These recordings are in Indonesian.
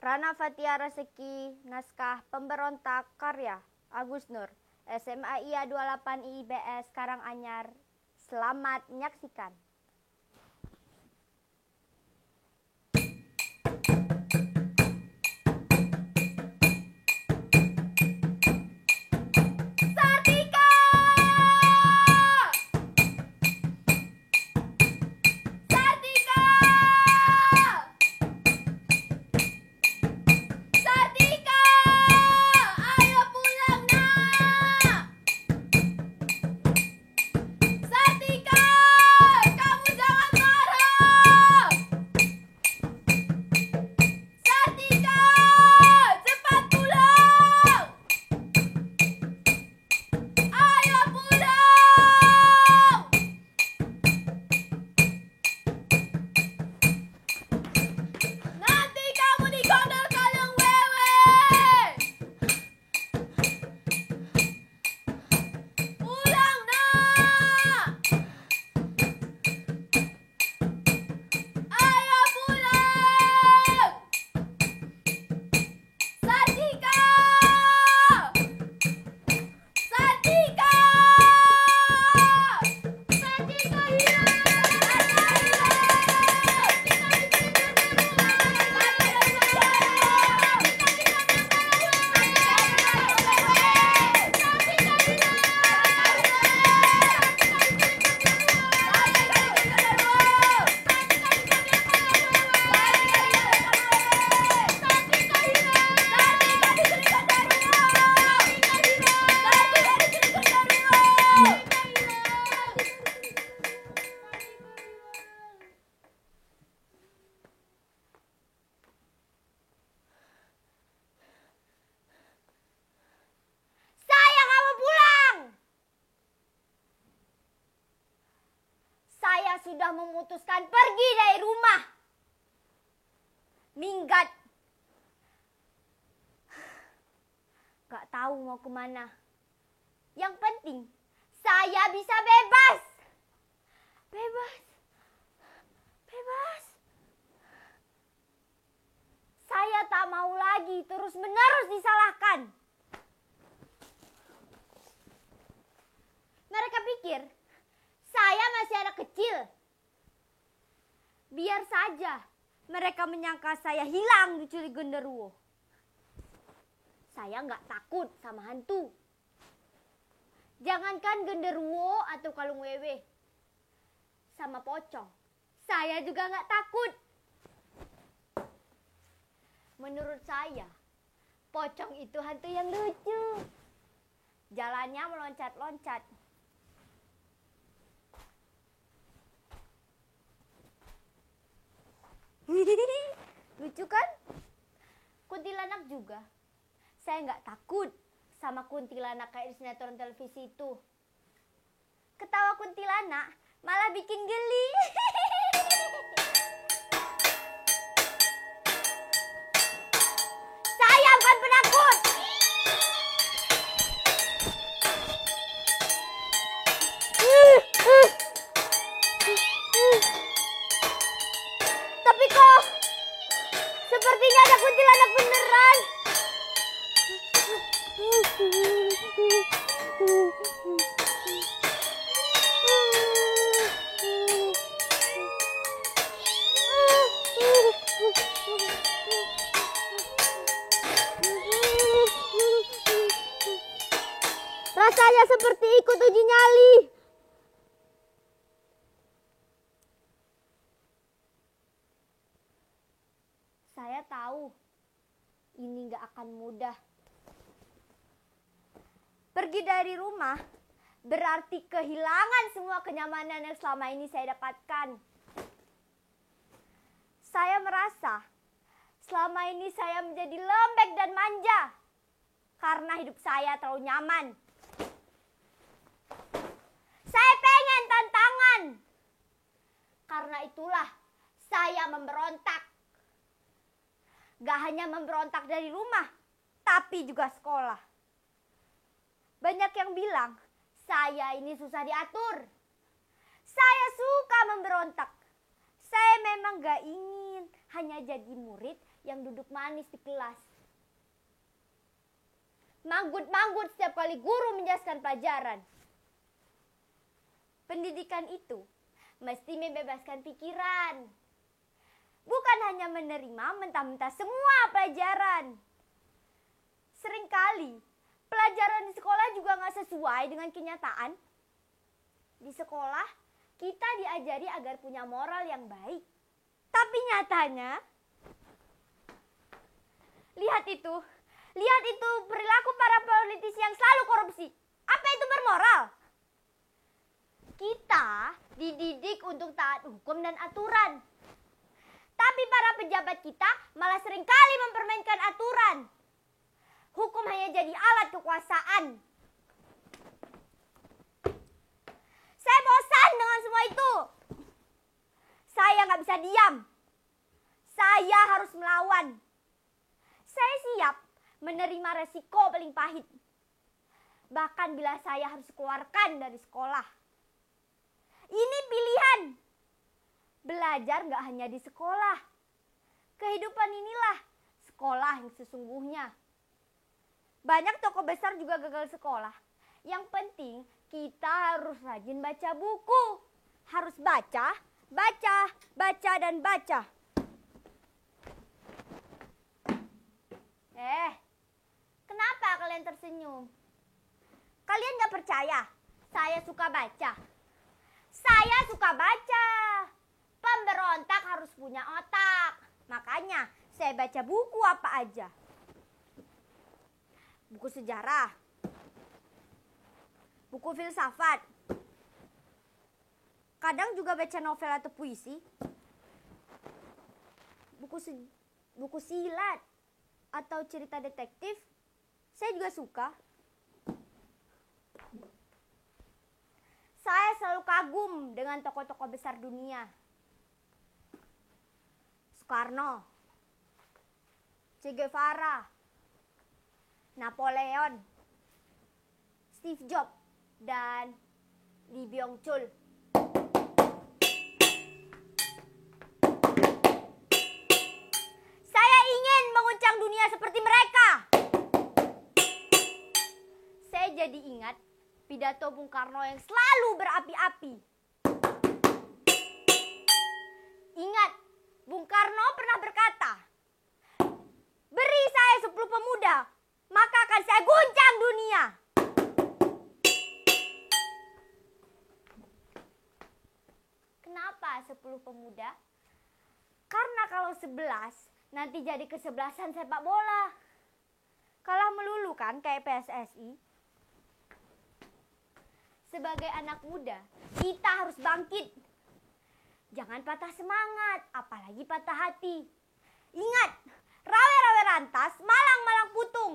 Rana Fatia Raseki, naskah Pemberontak, karya Agus Nur, SMA IA 28 IIBS Karanganyar. Selamat menyaksikan. Saya sudah memutuskan pergi dari rumah. Minggat. Gak tahu mau kemana. Yang penting, saya bisa bebas. Bebas. Bebas. Saya tak mau lagi terus-menerus disalahkan. Mereka pikir saya masih anak kecil. Biar saja mereka menyangka saya hilang diculik genderuwo. Saya nggak takut sama hantu. Jangankan genderuwo atau kalung wewe. Sama pocong, saya juga nggak takut. Menurut saya, pocong itu hantu yang lucu. Jalannya meloncat-loncat. Lucu kan? Kuntilanak juga. Saya nggak takut sama kuntilanak kayak di sinetron televisi itu. Ketawa kuntilanak malah bikin geli. Saya bukan penakut. Tapi kok sepertinya ada kuntilanak beneran. Rasanya seperti ikut uji nyali. Saya tahu ini gak akan mudah. Pergi dari rumah berarti kehilangan semua kenyamanan yang selama ini saya dapatkan. Saya merasa selama ini saya menjadi lembek dan manja karena hidup saya terlalu nyaman. Saya pengen tantangan. Karena itulah saya memberontak. Gak hanya memberontak dari rumah, tapi juga sekolah. Banyak yang bilang, saya ini susah diatur. Saya suka memberontak. Saya memang gak ingin hanya jadi murid yang duduk manis di kelas. Manggut-manggut setiap kali guru menjelaskan pelajaran. Pendidikan itu mesti membebaskan pikiran. Bukan hanya menerima mentah-mentah semua pelajaran. Seringkali pelajaran di sekolah juga gak sesuai dengan kenyataan. Di sekolah kita diajari agar punya moral yang baik. Tapi nyatanya, lihat itu perilaku para politisi yang selalu korupsi. Apa itu bermoral? Kita dididik untuk taat hukum dan aturan. Tapi para pejabat kita malah seringkali mempermainkan aturan. Hukum hanya jadi alat kekuasaan. Saya bosan dengan semua itu. Saya gak bisa diam. Saya harus melawan. Saya siap menerima resiko paling pahit. Bahkan bila saya harus keluarkan dari sekolah. Ini pilihan. Belajar gak hanya di sekolah. Kehidupan inilah sekolah yang sesungguhnya. Banyak tokoh besar juga gagal sekolah. Yang penting kita harus rajin baca buku. Harus baca, dan baca. Kenapa kalian tersenyum? Kalian gak percaya? Saya suka baca. Saya suka baca. Pemberontak harus punya otak. Makanya saya baca buku apa aja. Buku sejarah. Buku filsafat. Kadang juga baca novel atau puisi. Buku silat atau cerita detektif. Saya juga suka. Saya selalu kagum dengan tokoh-tokoh besar dunia. Soekarno, Che Guevara, Napoleon, Steve Jobs, dan Lee Byung Chul. Saya ingin menguncang dunia seperti mereka. Saya jadi ingat pidato Bung Karno yang selalu berapi-api. Ingat, Bung Karno pernah berkata, "Beri saya 10 pemuda, maka akan saya guncang dunia." Kenapa 10 pemuda? Karena kalau 11, nanti jadi kesebelasan sepak bola. Kalah melulu kan kayak PSSI. Sebagai anak muda, kita harus bangkit. Jangan patah semangat, apalagi patah hati. Ingat, rawe-rawe rantas, malang-malang putung.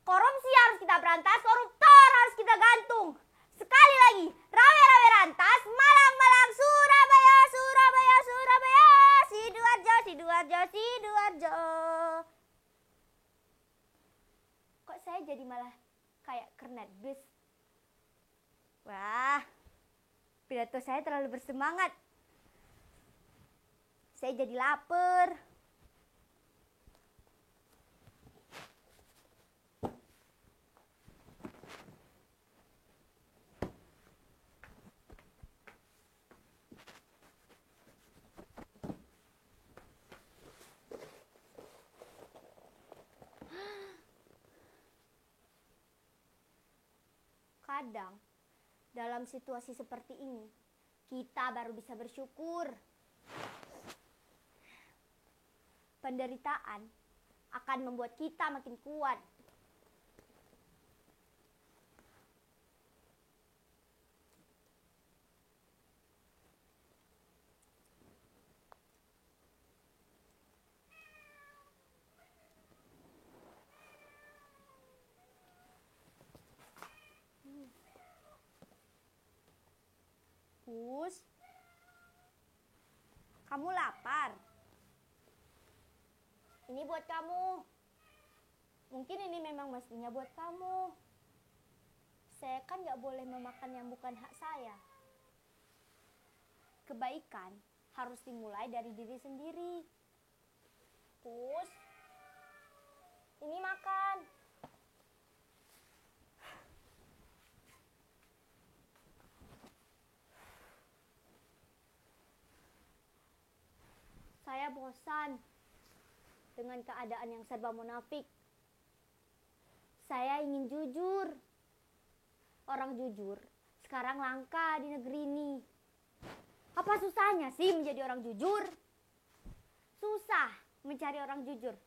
Korupsi harus kita berantas, koruptor harus kita gantung. Sekali lagi, rawe-rawe rantas, malang-malang Surabaya, Surabaya, Surabaya, Sidoarjo, Sidoarjo, Sidoarjo. Kok saya jadi malah kayak kernet bus? Wah, pidato saya terlalu bersemangat. Saya jadi lapar. Kadang dalam situasi seperti ini, kita baru bisa bersyukur. Penderitaan akan membuat kita makin kuat. Pus, kamu lapar? Ini buat kamu. Mungkin ini memang mestinya buat kamu. Saya kan gak boleh memakan yang bukan hak saya. Kebaikan harus dimulai dari diri sendiri. Pus. saya bosan dengan keadaan yang serba munafik. Saya ingin jujur. Orang jujur sekarang langka di negeri ini. Apa susahnya sih menjadi orang jujur? Susah mencari orang jujur.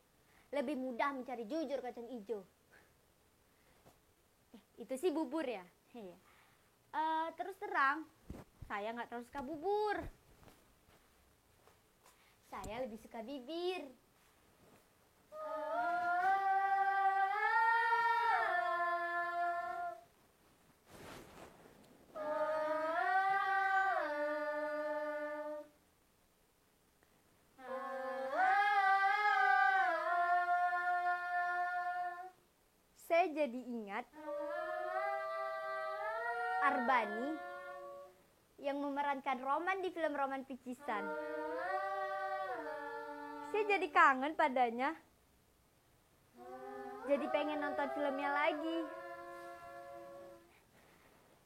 Lebih mudah mencari jujur kacang hijau. Itu sih bubur ya. Terus terang, saya nggak terlalu suka bubur. Saya lebih suka bibir. Saya jadi ingat Arbani yang memerankan Roman di film Roman Picisan. Saya jadi kangen padanya. Jadi pengen nonton filmnya lagi.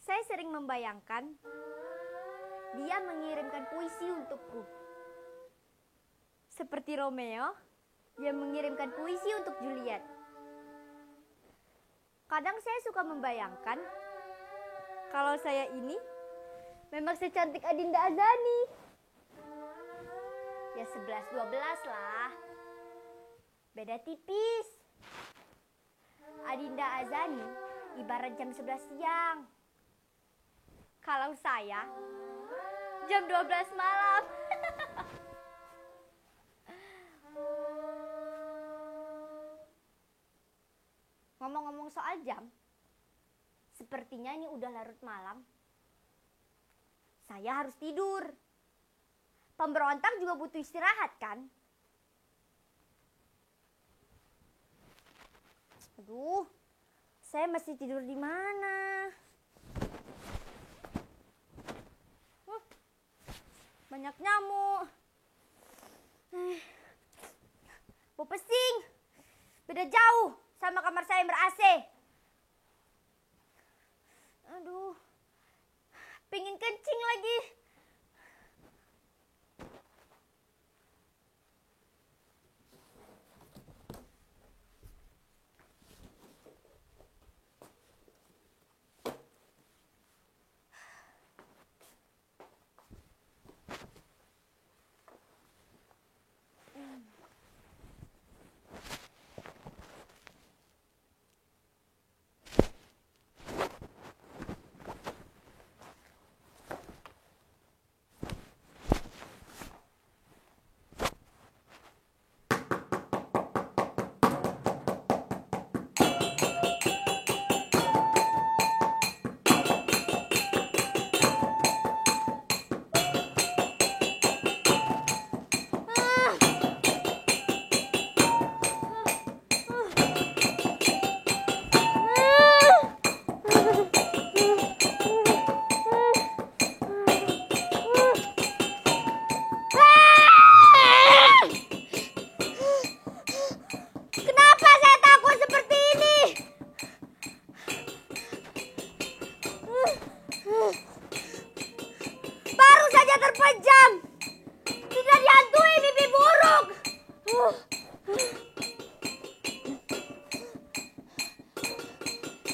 Saya sering membayangkan dia mengirimkan puisi untukku. Seperti Romeo yang mengirimkan puisi untuk Juliet. Kadang saya suka membayangkan kalau saya ini memang secantik Adinda Azani. Ya 11-12 lah. Beda tipis. Adinda Azani ibarat jam 11 siang. Kalau saya jam 12 malam. Ngomong-ngomong soal jam, sepertinya ini udah larut malam. Saya harus tidur. Pemberontak juga butuh istirahat kan? Aduh, saya mesti tidur di mana? Banyak nyamuk. Bau pesing. Beda jauh sama kamar saya yang ber-AC. Aduh, pengen kencing lagi.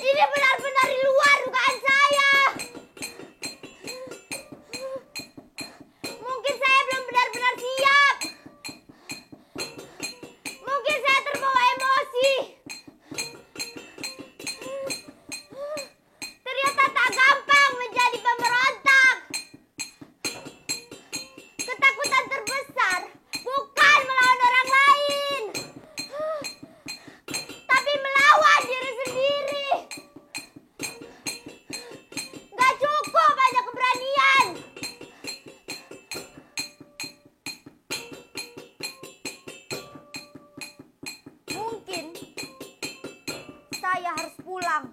Ini benar-benar di luar dugaan saya. Mungkin saya belum benar-benar siap. Mungkin saya terbawa emosi. Ternyata tak gampang menjadi pemberontak. Ketakutan terbesar bukan melawan orang lain, tapi melawan diri sendiri. Gak cukup hanya keberanian. Mungkin saya harus pulang.